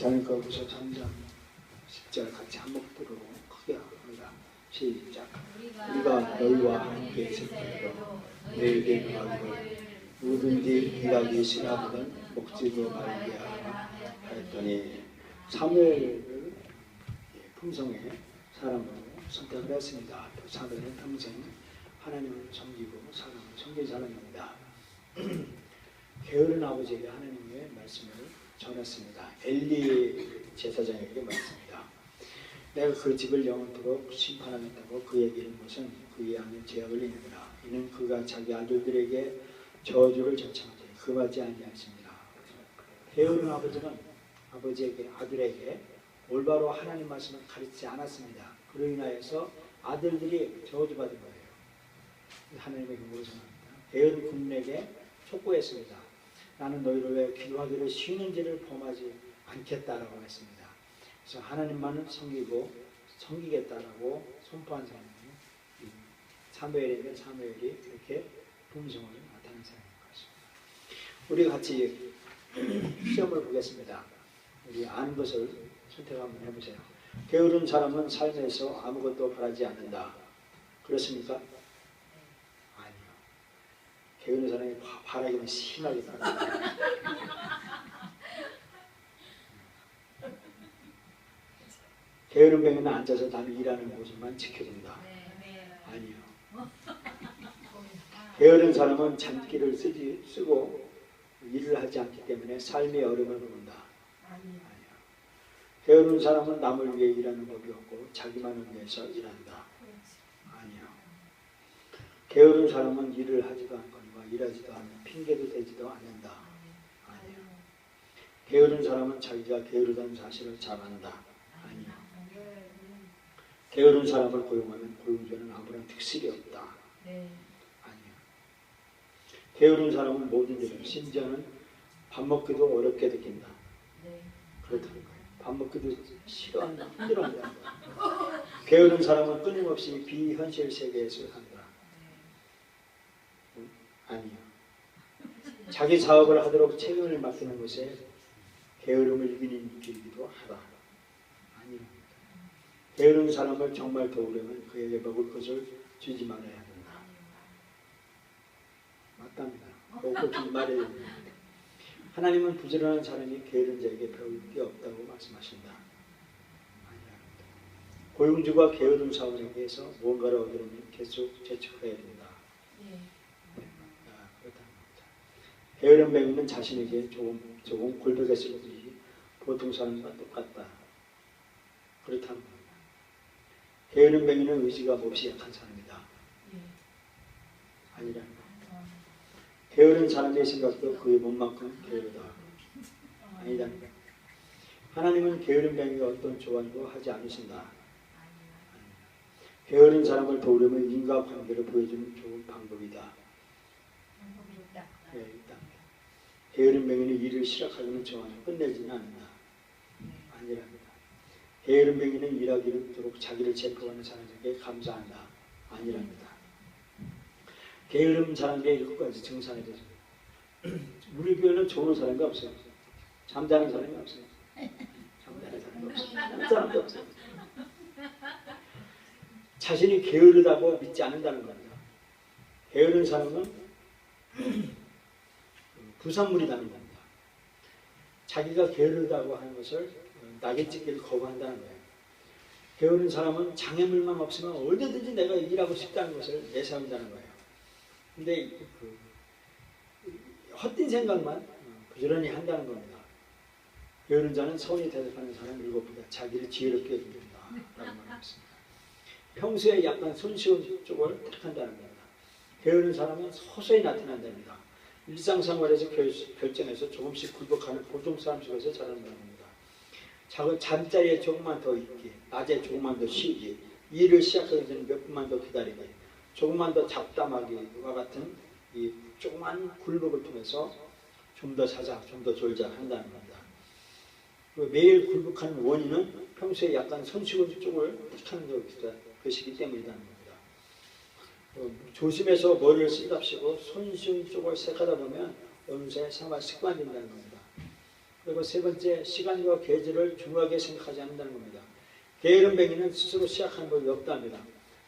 자니까 우선 3장 10절 같이 한목도로 크게 합니다. 시작. 우리가 너희와 함께 있을 때도 너희에게 구하기를 누구든지 네가 계시나보던 목지고 말게 하라 하였더니 사무엘을 품성의 사람으로 선택을 했습니다. 사무엘은 평생 하나님을 섬기고 사람을 섬긴 사람입니다. 게으른 아버지에게 하나님의 말씀을 전했습니다. 엘리 제사장에게 말했습니다. 내가 그 집을 영원토록 심판하겠다고 그에게 이른 것은 그의 안에 죄악을 인하라. 이는 그가 자기 아들들에게 저주를 저청하되 금하지 아니하였습니다. 게으른 아버지는 아버지에게 아들에게 올바로 하나님 말씀을 가르치지 않았습니다. 그로 인하여서 아들들이 저주받은 거예요. 하나님에게 무엇을 합니다. 게으른 국민에게 촉구했습니다. 나는 너희를 위해 기도하기를 쉬는지를 범하지 않겠다라고 했습니다. 그래서 하나님만은 섬기겠다라고 선포한 사람이 사무엘에게 사무엘이 이렇게 품성을 나타낸 사람인 것입니다. 우리 같이 시험을 보겠습니다. 우리 아는 것을 선택 한번 해보세요. 게으른 사람은 삶에서 아무것도 바라지 않는다. 그렇습니까? 아니요. 게으른 사람이 바라기는 심하게 바랍니다. 게으른 병에는 앉아서 남이 일하는 모습만 지켜준다. 아니요. 게으른 사람은 잔기를 쓰고 일을 하지 않기 때문에 삶의 어려움을 모른다. 아니요. 게으른 사람은 남을 위해 일하는 법이 없고 자기만을 위해서 일한다. 아니요. 게으른 사람은 일을 하지도 않거니와 일하지도 않는 핑계도 대지도 않는다. 아니요. 게으른 사람은 자기가 게으르다는 사실을 잘 안다. 아니요. 게으른 사람을 고용하면 고용주는 아무런 득실이 없다. 아니요. 게으른 사람은 모든 일을 심지어는 밥 먹기도 어렵게 느낀다. 그렇다는 거예요. 밥 먹기도 싫어한다. 힘들어한다. 게으른 사람은 끊임없이 비현실 세계에서 산다. 아니요. 자기 사업을 하도록 책임을 맡기는 것에 게으름을 이기는 길이기도 하다. 아니요. 게으른 사람을 정말 도우려면 그에게 먹을 것을 주지 말아야 된다. 맞답니다. 먹을 것 주지 말아야 됩니다. 하나님은 부지런한 사람이 게으른 자에게 배울 게 없다고 말씀하신다. 아니랍니다. 고용주가 게으른 사원에게서 무언가를 얻으려면 계속 재촉해야 된다. 그렇다는 겁니다. 게으른 맹인은 자신에게 조금 골백했을 뿐이지 보통 사람과 똑같다. 그렇다는 겁니다. 게으른 맹인은 의지가 몹시 약한 사람이다. 아니랍니다. 게으른 사람의 생각도 그의 몸만큼 게으르다. 아니랍니다. 하나님은 게으른 맹인과 어떤 조언도 하지 않으신다. 게으른 사람을 도우려면 인과관계를 보여주는 좋은 방법이다. 네, 있다. 게으른 맹인은 일을 시작하려는 조언을 끝내지는 않는다. 아니랍니다. 게으른 맹인은 일하기를 그토록 자기를 제포하는 사람에게 감사한다. 아니랍니다. 게으른 사람의 7가지 증상에 대해서 우리 교회는 좋은 사람이 없어요. 잠자는 사람이 없어요. 잠자는 사람이 없어요. 한 사람도 없어요. 자신이 게으르다고 믿지 않는다는 겁니다. 게으른 사람은 부산물이라는 겁니다. 자기가 게으르다고 하는 것을 낙에 찍기를 거부한다는 거예요. 게으른 사람은 장애물만 없으면 얼마든지 내가 일하고 싶다는 것을 내세운다는 거예요. 근데 헛된 생각만 부지런히 한다는 겁니다. 게으른 자는 서원이 대답하는 사람 7보다 자기를 지혜롭게 여긴다 라고 말했습니다. 평소에 약간 손쉬운 쪽을 택한다는 겁니다. 게으른 사람은 서서히 나타난답니다. 일상생활에서 결정해서 조금씩 굴복하는 보통 사람 속에서 자란다는 겁니다. 잠자리에 조금만 더 있기, 낮에 조금만 더 쉬기, 일을 시작하기 전에 몇 분만 더 기다리기, 조금만 더 잡담하기와 같은 이 조그만 굴복을 통해서 좀 더 사자, 좀 더 졸자 한다는 겁니다. 매일 굴복하는 원인은 평소에 약간 손쉬운 쪽을 택하는 것이기 때문이라는 겁니다. 조심해서 머리를 쓰답시고 손쉬운 쪽을 택하다 보면 어느새 생활 습관이 된다는 겁니다. 그리고 세 번째, 시간과 계절을 중요하게 생각하지 않는다는 겁니다. 게으름뱅이는 스스로 시작하는 법이 없답니다.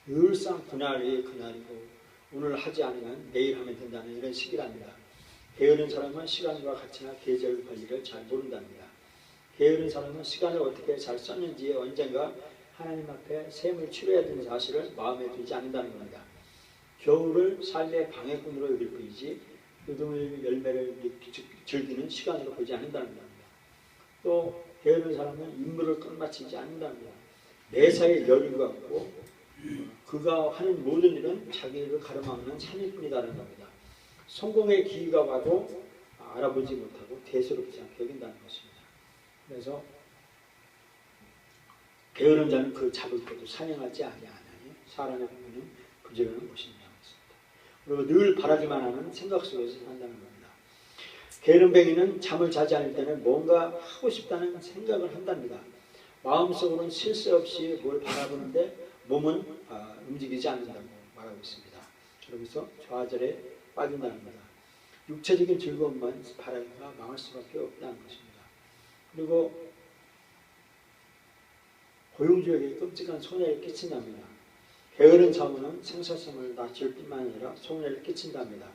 늘상 그날이 그날이고 오늘 하지 않으면 내일 하면 된다는 이런 식이랍니다. 게으른 사람은 시간과 가치나 계절 관리를 잘 모른답니다. 게으른 사람은 시간을 어떻게 잘 썼는지 언젠가 하나님 앞에 셈을 치러야 되는 사실을 마음에 두지 않는다는 겁니다. 겨울을 삶의 방해꾼으로 여길 뿐이지 노동의 열매를 즐기는 시간으로 보지 않는다는 겁니다. 또 게으른 사람은 임무를 끝마치지 않는다는 겁니다. 매사에 여유가 없고 그가 하는 모든 일은 자기를 가로막는 산일뿐이라는 겁니다. 성공의 기회가 와도 알아보지 못하고 대수롭지 않게 여긴다는 것입니다. 그래서 게으른 자는 그 잡을 것도 사냥하지 아니하나니 사람의 부모는 부지런한 것이니라. 그리고 늘 바라기만 하는 생각 속에서 산다는 겁니다. 게으름뱅이는 잠을 자지 않을 때는 뭔가 하고 싶다는 생각을 한답니다. 마음속으로는 쉴 새 없이 뭘 바라보는데 몸은 움직이지 않는다고 말하고 있습니다. 그러면서 좌절에 빠진다는 겁니다. 육체적인 즐거움만 바라기가 망할 수밖에 없다는 것입니다. 그리고 고용주에게 끔찍한 손해를 끼친답니다. 게으른 사모는 생사성을 낮출 뿐만 아니라 손해를 끼친답니다.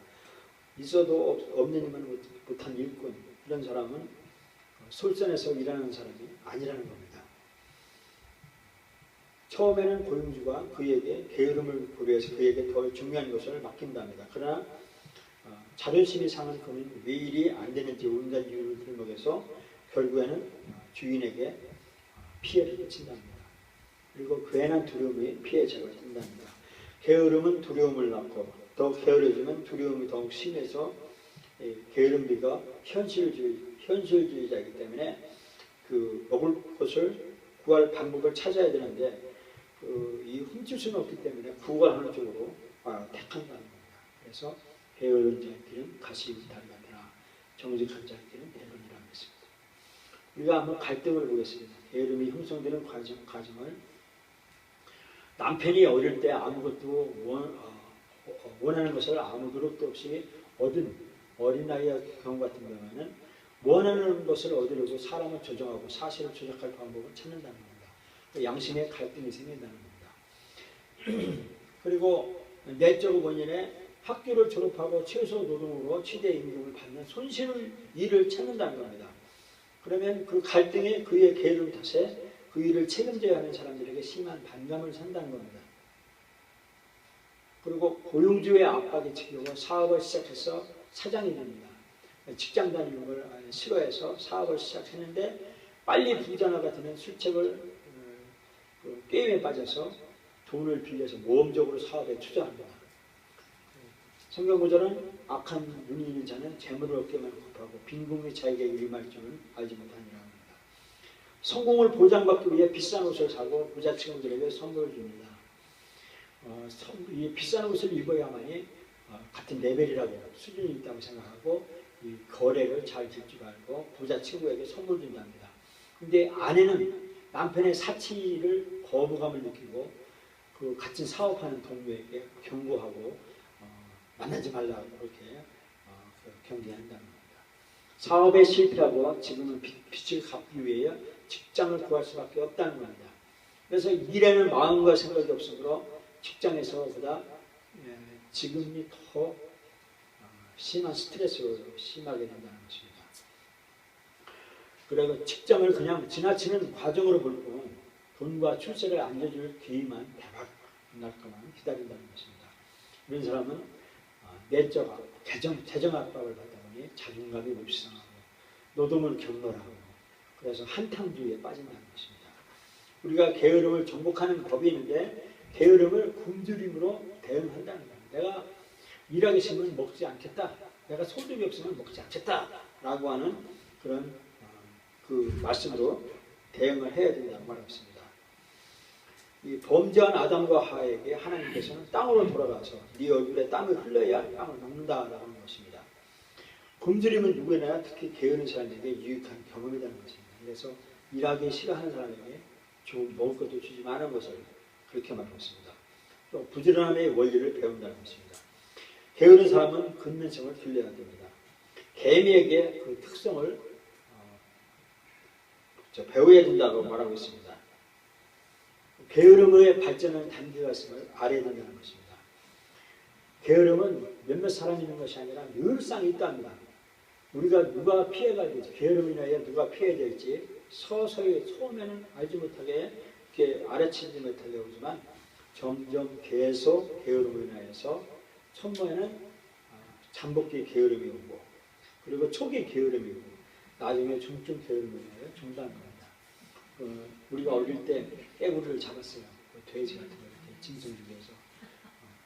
있어도 없는 힘은 못한 일꾼, 이런 사람은 솔선해서 일하는 사람이 아니라는 겁니다. 처음에는 고용주가 그에게 게으름을 고려해서 그에게 더 중요한 것을 맡긴답니다. 그러나 자존심이 상한 그는 왜 일이 안 되는지 온갖 이유를 들먹여서 결국에는 주인에게 피해를 끼친답니다. 그리고 괜한 두려움이 피해자가 된답니다. 게으름은 두려움을 낳고 더 게으르지만 두려움이 더욱 심해서 게으름비가 현실주의자이기 때문에 그 먹을 것을 구할 방법을 찾아야 되는데 이 훔칠 수는 없기 때문에 구걸하는 쪽으로 택한다는 겁니다. 그래서 게으른 자의 길은 가시밭다리 같으나 정직한 자의 길은 대론이라는 것입니다. 우리가 한번 갈등을 보겠습니다. 게으름이 형성되는 과정을 남편이 어릴 때 아무것도 원하는 것을 아무 노력도 없이 얻은 어린아이의 경우 같은 경우에는 원하는 것을 얻으려고 사람을 조정하고 사실을 조작할 방법을 찾는다는 겁니다. 양심의 갈등이 생긴다는 겁니다. 그리고 내적 원인에 학교를 졸업하고 최소 노동으로 최대 임금을 받는 손실 일을 찾는다는 겁니다. 그러면 그 갈등에 그의 게으름 탓에 그 일을 책임져야 하는 사람들에게 심한 반감을 산다는 겁니다. 그리고 고용주의 압박에 치이고 사업을 시작해서 사장이 됩니다. 직장 다니는 걸 싫어해서 사업을 시작했는데 빨리 부자나가 되는 술책을 게임에 빠져서 돈을 빌려서 모험적으로 사업에 투자합니다. 성경 구절은 악한 눈이 있는 자는 재물을 얻게만 급하고 빈궁이 자에게 유림할 줄은 알지 못하니라 합니다. 성공을 보장받기 위해 비싼 옷을 사고 부자 친구들에게 선물을 줍니다. 이 비싼 옷을 입어야만이 같은 레벨이라고 수준이 있다고 생각하고 이 거래를 잘 될 줄 알고 부자 친구에게 선물 준답니다. 근데 아내는 남편의 사치를 거부감을 느끼고 그 같은 사업하는 동료에게 경고하고 만나지 말라고 그렇게 경계한다는 겁니다. 사업에 실패하고 지금은 빚을 갚기 위해 직장을 구할 수밖에 없다는 겁니다. 그래서 일에는 마음과 생각이 없으므로 직장에서보다 지금이 더 심한 스트레스로 심하게 된다는 것입니다. 그리고 직장을 그냥 지나치는 과정으로 볼 뿐 돈과 출세를 안겨줄 기회만 대박 날 것만 기다린다는 것입니다. 이런 사람은 내적 재정 압박을 받다 보니 자존감이 몹시상하고 노동을 경멸하고 그래서 한탕주의에 빠진다는 것입니다. 우리가 게으름을 정복하는 법이 있는데 게으름을 굶주림으로 대응한다는 거예요. 내가 일하기 싫으면 먹지 않겠다. 내가 소득이 없으면 먹지 않겠다. 라고 하는 그런 그 말씀으로 대응을 해야 된다고 말했습니다. 이 범죄한 아담과 하와에게 하나님께서는 땅으로 돌아가서 네 얼굴에 땀을 흘려야 땅을 먹는다라는 것입니다. 굶주림은 누구나 특히 게으른 사람에게 유익한 경험이라는 것입니다. 그래서 일하기 싫어하는 사람에게 좋은 먹을 것도 주지 말라는 것을 그렇게 말하고 있습니다. 또 부지런함의 원리를 배운다는 것입니다. 게으른 사람은 근면성을 길러야 됩니다. 개미에게 그 특성을 배워야 된다고 말하고 있습니다. 게으름의 발전은 단계가 있음을 알아야 된다는 것입니다. 게으름은 몇몇 사람이 있는 것이 아니라 늘상 있답니다. 우리가 누가 피해가 될지, 게으름으로 인하여 누가 피해야 될지 서서히 처음에는 알지 못하게 이렇게 알아채지 못하게 오지만 점점 계속 게으름으로 인하여서 첫번에는 잠복기 게으름이 오고 그리고 초기 게으름이 오고 나중에 중증 게으름으로 인하여 중단을 합니다. 우리가 어릴 때 깨구리를 잡았어요. 돼지 같은 거 이렇게 짐승주기에서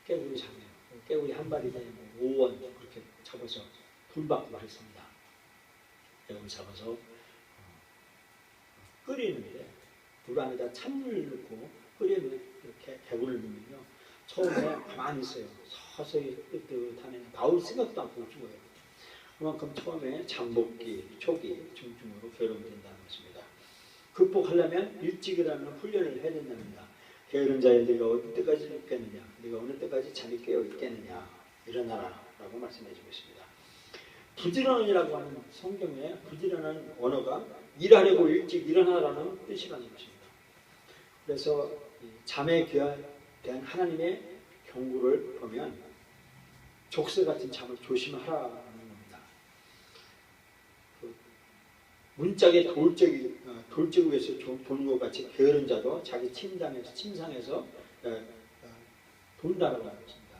깨구리 잡아요. 깨구리 한 마리에 5원 그렇게 잡아서 돈 받고 했습니다. 깨구리 잡아서 끓이는데 물 안에다 찬물을 넣고 끓이면 이렇게 개구리를 넣으면요. 처음에 가만히 있어요. 서서히 뜨뜻하면 나올 생각도 않고 죽어요. 그만큼 처음에 잠복기, 초기, 중증으로 게으름이 된다는 것입니다. 극복하려면 일찍이라는 훈련을 해야 된답니다. 게으른 자여 네가 어느 때까지 있겠느냐, 네가 어느 때까지 잠이 깨어 있겠느냐, 일어나라 라고 말씀해 주고 있습니다. 부지런이라고 하는 성경에 부지런한 언어가 일하려고 일찍 일어나라는 뜻이라는 것입니다. 그래서 잠에 대한 하나님의 경고를 보면 족쇄 같은 잠을 조심하라는 겁니다. 문짝에 돌제국에서 도는 것 같이 게으른 자도 자기 침상에서 돈다라고 하는 것입니다.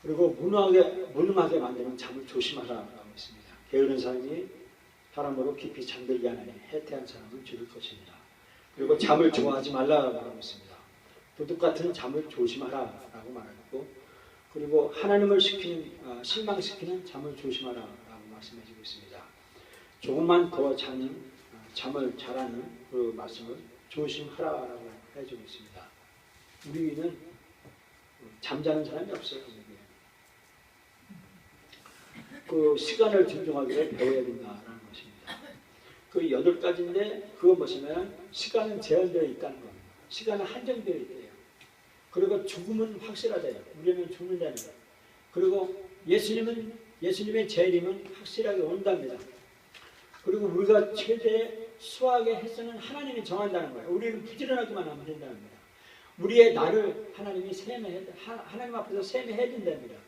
그리고 무능하게 만드는 잠을 조심하라고 했습니다. 게으른 사람이 사람으로 깊이 잠들게 하나니 해태한 사람은 죽을 것입니다. 그리고 잠을 좋아하지 말라라고 말하고 있습니다. 도둑 같은 잠을 조심하라라고 말하고 그리고 하나님을 실망시키는 잠을 조심하라라고 말씀해주고 있습니다. 조금만 더 잠을 잘하는 그 말씀을 조심하라라고 해주고 있습니다. 우리는 잠자는 사람이 없어요. 그 시간을 존중하기를 배워야 된다라는 것입니다. 그 8가지인데 그거 보시면 시간은 제한되어 있다는 겁니다. 시간은 한정되어 있대요. 그리고 죽음은 확실하대요. 우리는 죽는다는 거예요. 그리고 예수님의 재림은 확실하게 온답니다. 그리고 우리가 최대 수학의 횟수는 하나님이 정한다는 거예요. 우리는 부지런하기만 하면 된다는 겁니다. 우리의 날을 하나님 앞에서 세매해야 된답니다.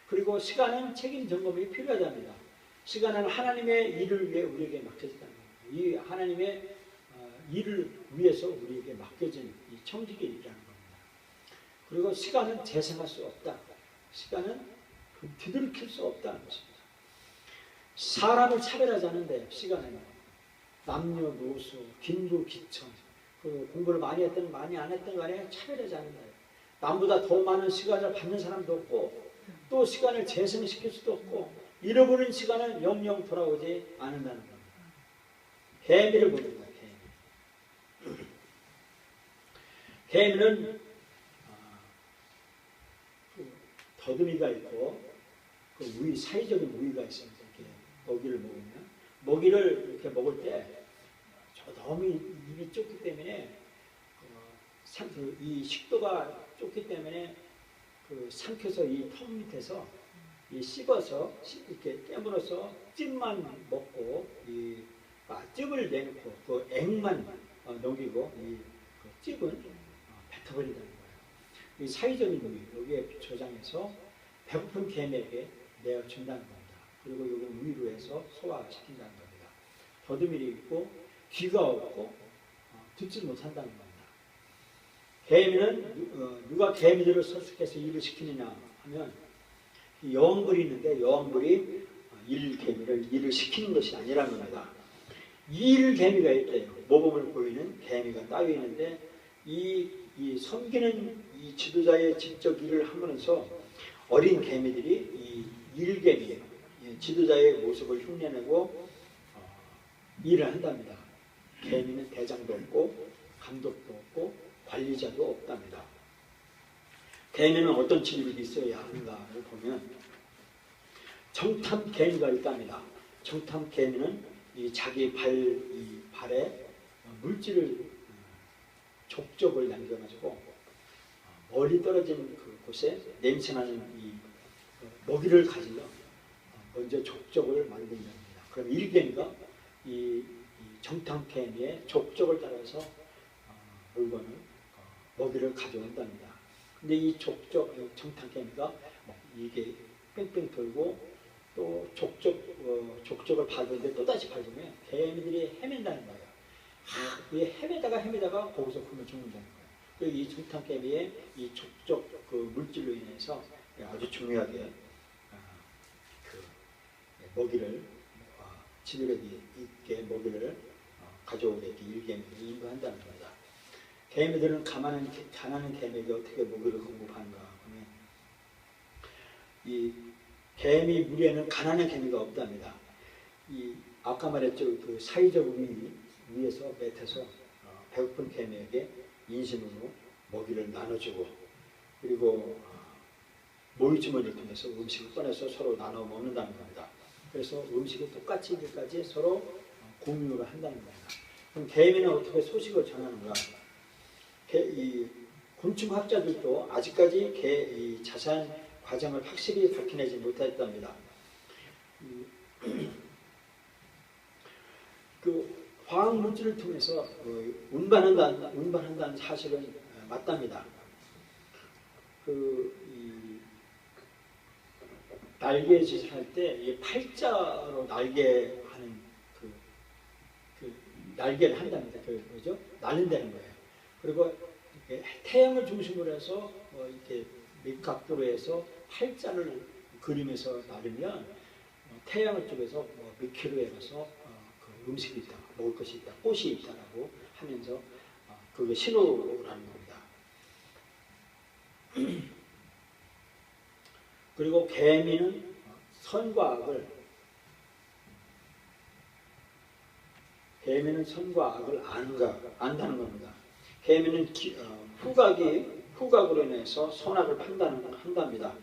그리고 시간은 책임 점검이 필요하답니다. 시간은 하나님의 일을 위해 우리에게 맡겨진다는 겁니다. 이 하나님의 일을 위해서 우리에게 맡겨진 이 청지기 일이라는 겁니다. 그리고 시간은 재생할 수 없다. 시간은 뒤돌이킬 수 없다는 것입니다. 사람을 차별하지 않는데 시간에는 남녀노소, 김구, 기천 그 공부를 많이 했든 많이 안 했든 간에 차별하지 않는다. 남보다 더 많은 시간을 받는 사람도 없고 또 시간을 재생시킬 수도 없고 잃어버린 시간은 영영 돌아오지 않는다는 겁니다. 개미를 보는 거예요. 개미는 더듬이가 있고 그 사회적인 우위가 있습니다. 이렇게 먹이를 먹으면 먹이를 이렇게 먹을 때 너무 입이 좁기 때문에 이 식도가 좁기 때문에 그 삼켜서 이 턱 밑에서 이 씹어서 이렇게 깨물어서 찜만 먹고 이 즙을 내놓고 그 액만 넘기고 이 즙은 뱉어버린다는 거예요. 이 사회적인 우위 여기에 저장해서 배고픈 개미에게 내어준다는 겁니다. 그리고 여기 우위로 해서 소화시킨다는 겁니다. 더듬이를 있고 귀가 없고 듣지 못한다는 겁니다. 개미는 누가 개미들을 설득해서 일을 시키느냐 하면 여왕벌이 있는데 여왕벌이 일개미를 일을 시키는 것이 아니라는 겁니다. 일개미가 있대요. 모범을 보이는 개미가 따로 있는데 이 섬기는 이 지도자의 직접 일을 하면서 어린 개미들이 이 일개미 지도자의 모습을 흉내내고 일을 한답니다. 개미는 대장도 없고 감독도 없고 관리자도 없답니다. 개미는 어떤 직업이 있어야 하는가를 보면 정탐 개미가 있답니다. 정탐 개미는 이 자기 발에 물질을 족적을 남겨가지고 멀리 떨어진 그곳에 냄새나는 이 먹이를 가지려 먼저 족적을 만든답니다. 그럼 일개미가 이 정탐개미의 족적을 따라서 물건을 먹이를 가져온답니다. 근데 이 족적, 정탐개미가 이게 뺑뺑 돌고 또 족적을 밟는데 또다시 밟으면 개미들이 헤맨다는 거예요. 헤매다가 거기서 굶어 죽는다는 거예요. 그리고 이 정탐개미의 이 족적 그 물질로 인해서 아주 중요하게 그 먹이를 지도력이 있게 먹이를 가져오게 일개미를 인도한다는 겁니다. 개미들은 가난한 개미에게 어떻게 먹이를 공급하는가 하면 이 개미 무리에는 가난한 개미가 없답니다. 아까 말했죠. 그 사회적 위에서 맺혀서 배고픈 개미에게 인심으로 먹이를 나눠주고 그리고 모이주머니를 통해서 음식을 꺼내서 서로 나눠 먹는다는 겁니다. 그래서 음식을 똑같이 이기까지 서로 공유를 한다는 겁니다. 그럼 개미는 어떻게 소식을 전하는가? 이 곤충학자들도 아직까지 이 자세한 과정을 확실히 밝혀내지 못했답니다. 그 화학 물질을 통해서 운반한다는 사실은 맞답니다. 날개 짓을 할 때 팔자로 날개하는 날개를 한답니다. 그죠? 날린다는 거예요. 그리고 태양을 중심으로 해서 이렇게 밑각도로 해서 팔자를 그리면서 나르면 태양을 쪽에서 몇 킬로에 가서 그 음식이 있다, 먹을 것이 있다, 꽃이 있다라고 하면서 그게 신호라는 겁니다. 그리고 개미는 선과 악을 안다는 겁니다. 개미는 후각으로 인해서 선악을 판단한답니다.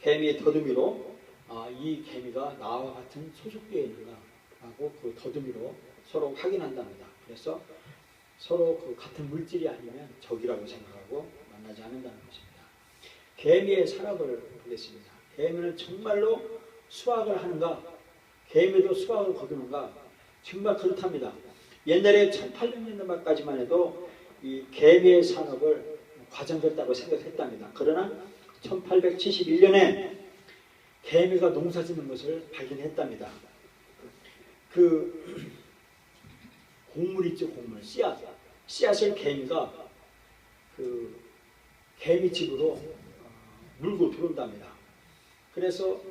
개미의 더듬이로 이 개미가 나와 같은 소속되어 있는가 하고 그 더듬이로 서로 확인한답니다. 그래서 서로 그 같은 물질이 아니면 적이라고 생각하고 만나지 않는다는 것입니다. 개미의 산업을 보겠습니다. 개미는 정말로 수확을 하는가? 개미도 수확을 거두는가? 정말 그렇답니다. 옛날에 1800년대까지만 해도 이 개미의 산업을 과장됐다고 생각했답니다. 그러나 1871년에 개미가 농사 짓는 것을 발견했답니다. 그 곡물 있죠, 곡물. 씨앗을 개미가 그 개미집으로 물고 들어온답니다. 그래서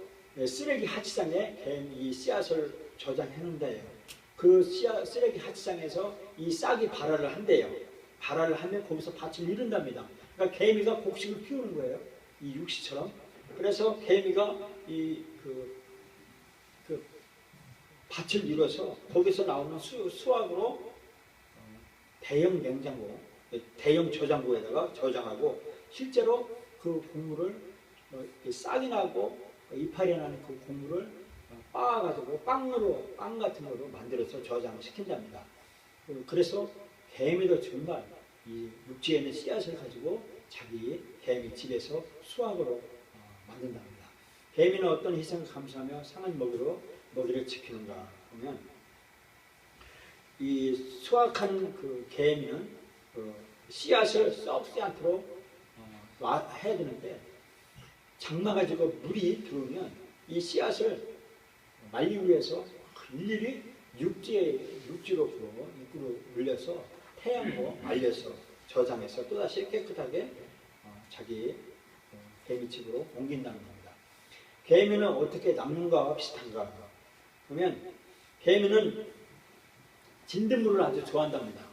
쓰레기 하치상에 이 씨앗을 저장했는데요. 그 쓰레기 하치상에서 이 싹이 발화를 한대요. 발화를 하면 거기서 밭을 이룬답니다. 그러니까 개미가 곡식을 피우는 거예요. 이 육시처럼. 그래서 개미가 그 밭을 이뤄서 거기서 나오는 수확으로 대형 냉장고, 대형 저장고에다가 저장하고 실제로 그 곡물을 싹이 나고 이파리 나는 그 곡물을 빻아가지고 빵 같은 거로 만들어서 저장을 시킨답니다. 그래서 개미도 정말 이 육지에 있는 씨앗을 가지고 자기 개미 집에서 수확으로 만든답니다. 개미는 어떤 희생을 감수하며 상한 먹이를 지키는가 하면 이 수확한 그 개미는 씨앗을 썩지 않도록 해야 되는데 장마 가지고 물이 들어오면 이 씨앗을 말리기 위해서 일일이 육지로 올려서 태양으로 말려서 저장해서 또다시 깨끗하게 자기 개미집으로 옮긴다는 겁니다. 개미는 어떻게 남는가와 비슷한가? 그러면 개미는 진딧물을 아주 좋아한답니다.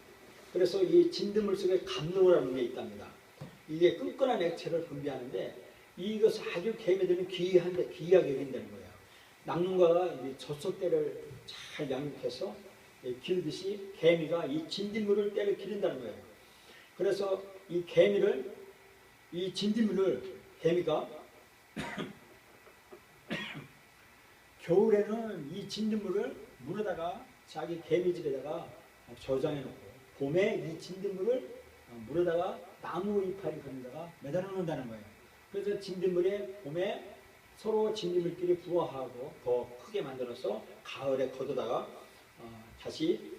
그래서 이 진딧물 속에 감로라는 게 있답니다. 이게 끈끈한 액체를 분비하는데 이것을 아주 개미들은 귀하게 여긴다는 거예요. 낙농가가 젖소떼를 잘 양육해서 기르듯이 개미가 이 진딧물을 때를 기른다는 거예요. 그래서 이 진딧물을 개미가 겨울에는 이 진딧물을 물에다가 자기 개미집에다가 저장해 놓고 봄에 이 진딧물을 물에다가 나무 이파리 그런 데다가 매달아 놓는다는 거예요. 그래서 진딧물에 봄에 서로 진딧물끼리 부화하고 더 크게 만들어서 가을에 걷어다가 다시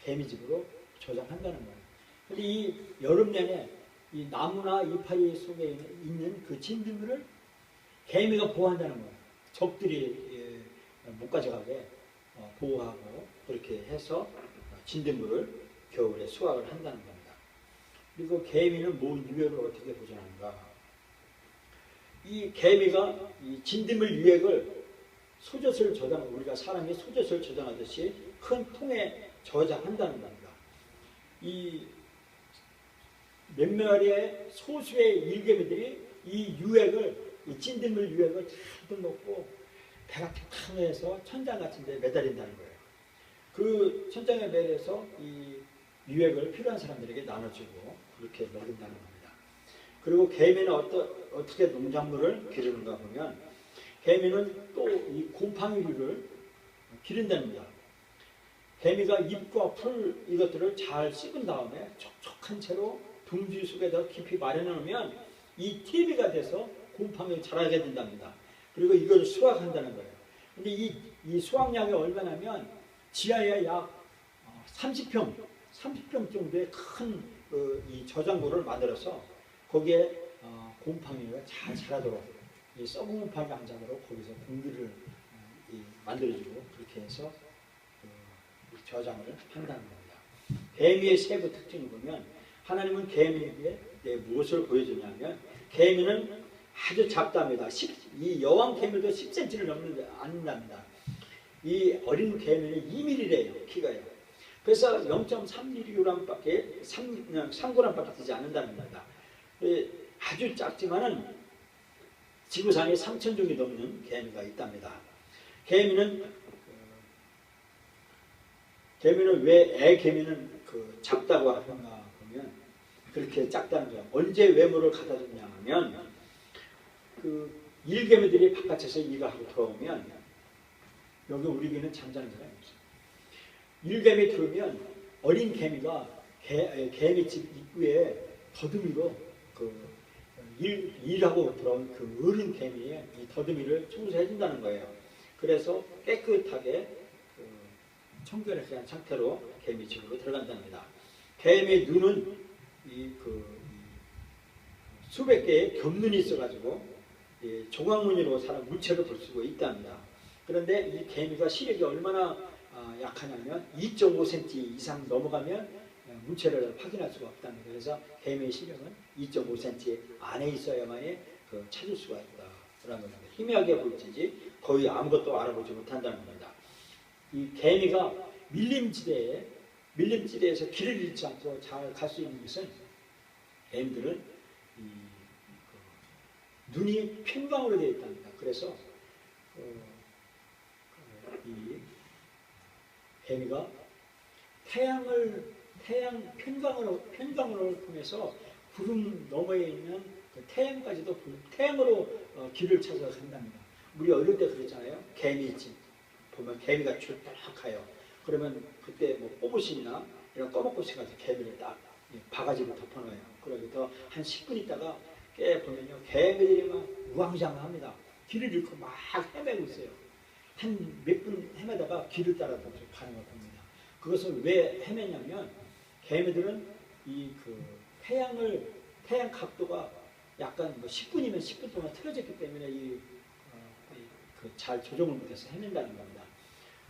개미집으로 저장한다는 거예요. 근데 이 여름 내내 이 나무나 이파리 속에 있는 그 진드물을 개미가 보호한다는 거예요. 적들이 못 가져가게 보호하고 그렇게 해서 진드물을 겨울에 수확을 한다는 겁니다. 그리고 개미는 뭔 유액을 어떻게 보존하는가? 이 개미가 이 진드물 유액을 소젖을 우리가 사람이 소젖을 저장하듯이 큰 통에 저장한다는 겁니다. 이 몇 마리의 소수의 일개미들이 이 유액을, 이 진드물 유액을 잘 먹고 배가 탁해서 천장 같은 데 매달린다는 거예요. 그 천장에 매달려서 이 유액을 필요한 사람들에게 나눠주고 그렇게 먹인다는 겁니다. 그리고 개미는 어떻게 농작물을 기르는가 보면 개미는 또 이 곰팡이류를 기른답니다. 개미가 잎과 풀 이것들을 잘 씹은 다음에 촉촉한 채로 둥지 속에다 깊이 마련해 놓으면 이 TV가 돼서 곰팡이가 자라게 된답니다. 그리고 이걸 수확한다는 거예요. 근데 이 수확량이 얼마냐면 지하에 약 30평 정도의 큰 이 저장고를 만들어서 거기에 곰팡이가 잘 자라도록 이 썩은 곰팡이 안 자라도록 거기서 공기를 만들어주고 그렇게 해서 저장을 한다는 겁니다. 개미의 세부 특징을 보면 하나님은 개미에게 무엇을 보여주냐면 개미는 아주 작답니다. 이 여왕 개미도 10cm를 넘는 않는답니다. 이 어린 개미는 2mm래요. 키가요. 그래서 0.3mm밖에 3g밖에 되지 않는다는 겁니다. 아주 작지만은 지구상에 3,000 종이 넘는 개미가 있답니다. 개미는 왜 애개미는 작다고 하는가 보면 그렇게 작다는 거예요. 언제 외모를 갖다 줬냐 하면 일개미들이 바깥에서 일하고 들어오면 여기 우리 개는 잠자는 사람이 없어요. 일개미 들어오면 어린 개미가 개미집 입구에 더듬이로 일하고 들어온 그 어린 개미의 이 더듬이를 청소해 준다는 거예요. 그래서 깨끗하게 청결을 한 상태로 개미 집으로 들어간답니다. 개미의 눈은 수백 개의 겹눈이 있어가지고 종합무늬로 사람 물체를 볼 수가 있답니다. 그런데 이 개미가 시력이 얼마나 약하냐면 2.5cm 이상 넘어가면 물체를 확인할 수가 없답니다. 그래서 개미의 시력은 2.5cm 안에 있어야만이 찾을 수가 있다라는 겁니다. 희미하게 보이지 거의 아무것도 알아보지 못한다는 겁니다. 이 개미가 밀림지대에서 길을 잃지 않고 잘 갈 수 있는 것은 개미들은 눈이 편광으로 되어 있답니다. 그래서 이 개미가 편광으로 통해서 구름 너머에 있는 태양까지도 태양으로 길을 찾아서 간답니다. 우리 어릴 때 그랬잖아요. 개미집 보면 개미가 쭉 그러면 그때 뭐 꼬부신이나 이런 꺼먹고시 가서 개미를 딱 바가지로 덮어놔요. 그러고서 한 10분 있다가 깨 보면요 개미들이 막 우왕좌왕합니다. 길을 잃고 막 헤매고 있어요. 한 몇 분 헤매다가 길을 따라 가는 걸 봅니다. 그것을 왜 헤매냐면 개미들은 태양 각도가 약간 10분이면 10분 동안 틀어졌기 때문에 잘 조정을 못해서 헤맨다는 겁니다.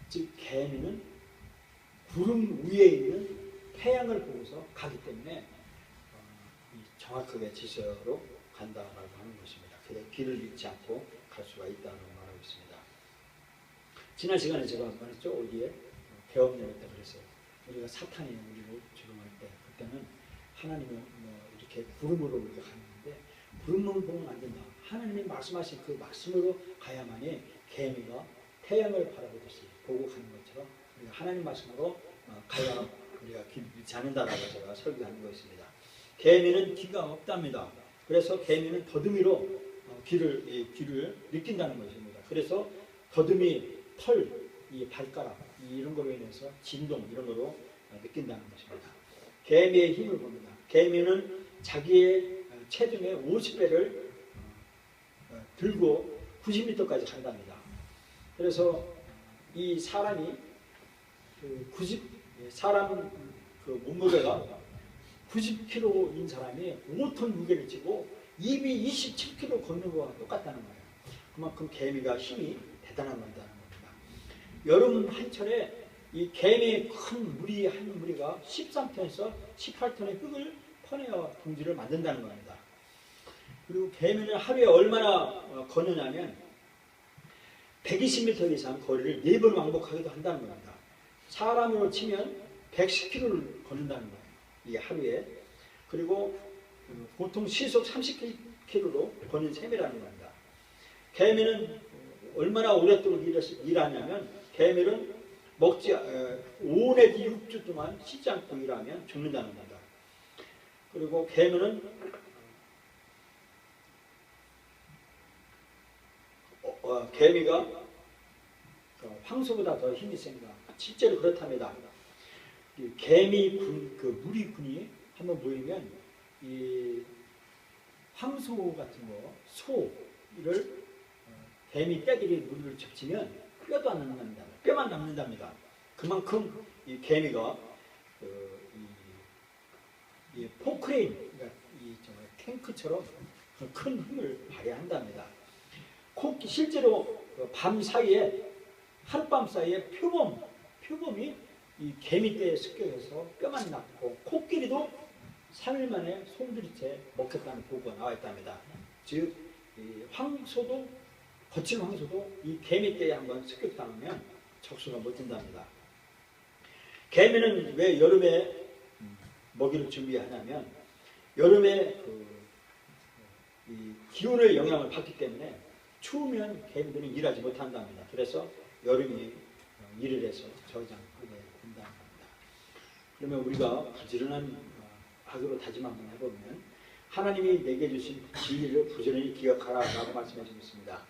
즉 개미는 구름 위에 있는 태양을 보고서 가기 때문에 정확하게 지서로 간다라고 하는 것입니다. 그래서 길을 잃지 않고 갈 수가 있다고 말하고 있습니다. 지난 시간에 제가 말했죠. 어디에 개업여행 때 그랬어요. 우리가 사탄이 우리로 죽음할 때 그때는 하나님이 이렇게 구름으로 우리가 가는데 구름만 보면 안 된다. 하나님이 말씀하신 그 말씀으로 가야만이 개미가 태양을 바라보듯이 보고 가는 것처럼 우리가 하나님 말씀으로 가야 우리가 길 잃지 않는다라고 제가 설교하는 것입니다. 개미는 귀가 없답니다. 그래서 개미는 더듬이로 귀를 느낀다는 것입니다. 그래서 더듬이, 털, 이 발가락 이런 거로 인해서 진동 이런 거로 느낀다는 것입니다. 개미의 힘을 봅니다. 개미는 자기의 체중의 50배를 들고 90m까지 간답니다. 그래서 이 사람이 사람 그 몸무게가 90kg인 사람이 5톤 무게를 지고 입이 27kg 걷는 거와 똑같다는 거예요. 그만큼 개미가 힘이 대단한 거다는 겁니다. 여름 한철에 이 개미의 큰 무리 한 무리가 13톤에서 18톤의 흙을 퍼내어 둥지를 만든다는 겁니다. 그리고 개미는 하루에 얼마나 걷느냐면 120m 이상 거리를 4번 왕복하기도 한다는 겁니다. 사람으로 치면 110km를 걷는다는 거예요. 이 하루에. 그리고 보통 시속 30km로 걷는 셈이라는 겁니다. 개미는 얼마나 오랫도록 일하냐면 개미는 5 내지 6주 동안 쉬지 않고 일하면 죽는다는 겁니다. 그리고 개미는 개미가 황소보다 더 힘이 셉니다. 실제로 그렇답니다. 개미 그 무리군이 한번 모이면 이 황소 같은 거, 소를 개미 떼들이 무리를 접치면 뼈도 안 남는답니다. 뼈만 남는답니다. 그만큼 이 개미가 이 포크레인, 그러니까 이 탱크처럼 큰 힘을 발휘한답니다. 실제로 밤 사이에 하룻밤 사이에 표범이 이 개미떼에 습격해서 뼈만 났고 코끼리도 3일 만에 송두리째 먹혔다는 보고가 나와 있답니다. 즉 황소도 거친 황소도 이 개미떼에 한번 습격당하면 적수가 못 든답니다. 개미는 왜 여름에 먹이를 준비하냐면 여름에 이 기온의 영향을 받기 때문에 추우면 개미들은 일하지 못한답니다. 그래서 여름에 일을 해서 저장하게 된다는 겁니다. 그러면 우리가 부지런한 하기로 다짐 한번 해보면 하나님이 내게 주신 진리를 부지런히 기억하라라고 말씀해 주셨습니다.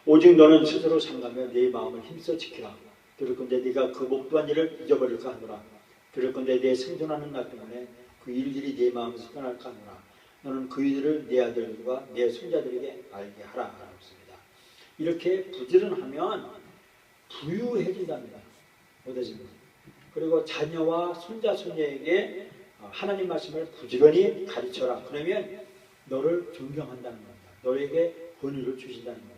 오직 너는 스스로 삼가며 네 마음을 힘써 지키라. 그럴건대 네가 그 목도한 일을 잊어버릴까 하노라. 그럴건대 내 생존하는 날 동안에 그 일들이 네 마음에서 떠날까 하노라. 너는 그 일을 내 아들들과 내 손자들에게 알게 하라 라고 했습니다. 이렇게 부지런하면 부유해진답니다. 얻어집니다. 그리고 자녀와 손자 손녀에게 하나님 말씀을 부지런히 가르쳐라. 그러면 너를 존경한다는 겁니다. 너에게 권위를 주신다는 겁니다.